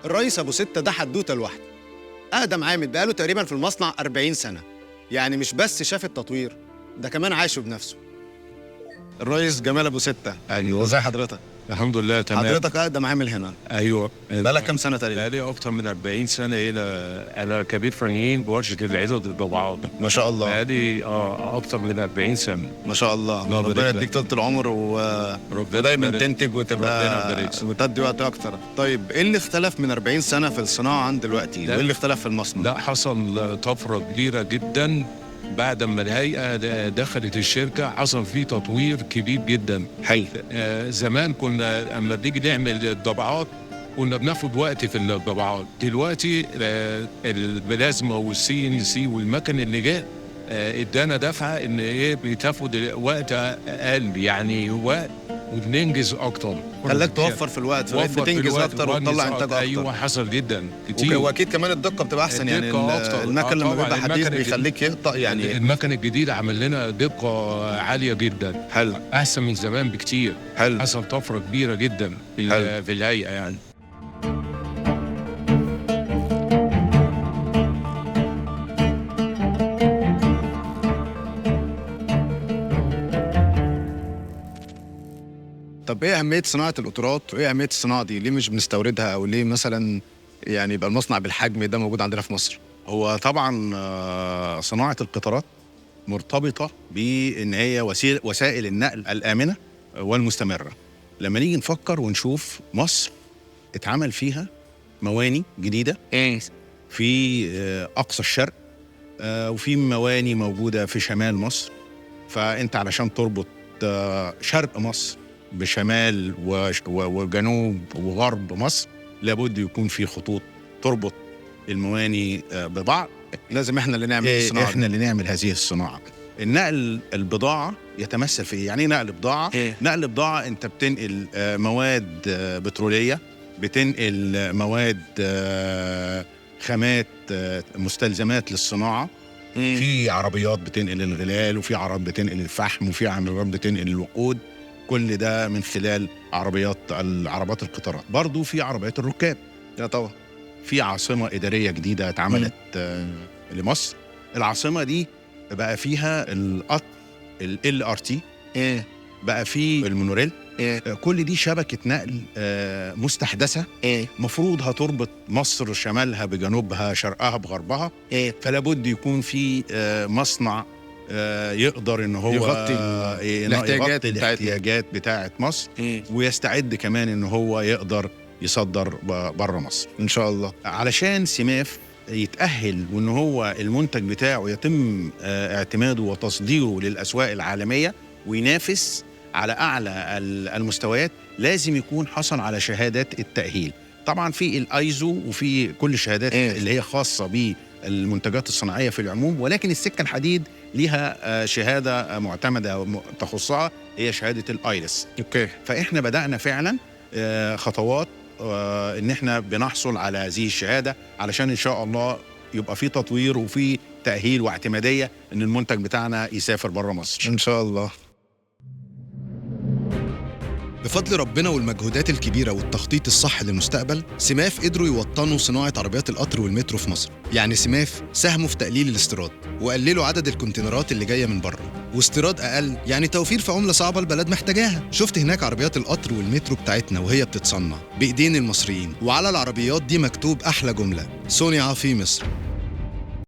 الرئيس ابو ستة ده حدوته لوحده. اقدم عامل بقاله تقريبا في المصنع 40 سنه. يعني مش بس شاف التطوير، ده كمان عاشه بنفسه. الرئيس جمال ابو ستة. ايوه، ازي حضرتك؟ الحمد لله تمام. حضرتك اقدم عامل هنا. ايوه، بقالك كام سنه تقريبا؟ بقالي اكتر من 40 سنه هنا. انا كبير فنيين بورشه العدد الضبعات. ما شاء الله. بقالي اكتر من 40 سنه. ما شاء الله. ربنا يديك طول العمر ودايما تنتج وتبقى وتدي وقت اكتر. طيب ايه اللي اختلف من 40 سنه في الصناعه عن دلوقتي؟ وايه اللي اختلف في المصنع؟ لا، حصل طفره كبيره جدا بعد ما الهيئه دخلت الشركه. حصل فيه تطوير كبير جدا. حلو. زمان كنا اما بنيجي نعمل الضبعات كنا بناخد وقت في الضبعات. دلوقتي البلازما والسي ان سي والمكن اللي جاء ادانا دفعه ان بتاخد وقت اقل، يعني وقت وبننجز اكتر. خلاك توفر في الوقت، فبقيت بتنجز اكتر وتطلع انتاج اكتر. ايوه، حصل جدا كتير. واكيد كمان الدقه بتبقى احسن. يعني المكن لما بيبقى حديث بيخليك يقطع. يعني المكن الجديد عمل لنا دقه عاليه جدا. حلو. احسن من زمان بكتير. حلو. حصل طفره كبيره جدا في الهيئه يعني. طب ايه اهميه صناعه القطارات وايه اهميه الصناعه دي؟ ليه مش بنستوردها؟ او ليه مثلا يعني يبقى المصنع بالحجم ده موجود عندنا في مصر؟ هو طبعا صناعة القطارات مرتبطة بأن هي وسائل النقل الآمنة والمستمرة. لما نيجي نفكر ونشوف مصر اتعمل فيها مواني جديدة في أقصى الشرق، وفي مواني موجودة في شمال مصر. فأنت علشان تربط شرق مصر بشمال وجنوب وغرب مصر لابد يكون في خطوط تربط المواني ببعض. لازم احنا اللي نعمل الصناعه. احنا اللي نعمل هذه الصناعه. النقل البضاعه يتمثل في ايه؟ يعني نقل بضاعه. نقل بضاعه انت بتنقل مواد بتروليه، بتنقل مواد خامات مستلزمات للصناعه. في عربيات بتنقل الغلال، وفي عربيات بتنقل الفحم، وفي عربيات بتنقل الوقود. كل ده من خلال عربات القطارات. برضو في عربيات الركاب. يا طبعا. في عاصمة إدارية جديدة اتعملت لمصر. العاصمة دي بقى فيها القطر LRT، بقى فيه المونوريل. كل دي شبكة نقل مستحدثة. مفروض هتربط مصر شمالها بجنوبها، شرقها بغربها. فلابد يكون في مصنع يقدر ان هو يغطي الاحتياجات بتاعة مصر. ويستعد كمان ان هو يقدر يصدر بره مصر ان شاء الله. علشان سماف يتأهل وان هو المنتج بتاعه يتم اعتماده وتصديره للأسواق العالمية وينافس على أعلى المستويات، لازم يكون حصل على شهادات التأهيل. طبعا في الايزو وفي كل الشهادات اللي هي خاصة بالمنتجات الصناعية في العموم، ولكن السكة الحديد ليها شهادة معتمدة تخصها، هي شهادة الايلس. فإحنا بدأنا فعلا خطوات ان احنا بنحصل على هذه الشهاده علشان ان شاء الله يبقى في تطوير وفي تاهيل واعتماديه ان المنتج بتاعنا يسافر بره مصر ان شاء الله. بفضل ربنا والمجهودات الكبيرة والتخطيط الصح للمستقبل، سماف قدروا يوطنوا صناعة عربيات القطر والمترو في مصر. يعني سماف ساهموا في تقليل الاستيراد وقللوا عدد الكونتينرات اللي جاية من بره، واستيراد أقل يعني توفير في عملة صعبة البلد محتاجاها. شفت هناك عربيات القطر والمترو بتاعتنا وهي بتتصنع بإيدين المصريين، وعلى العربيات دي مكتوب أحلى جملة: صنع في مصر.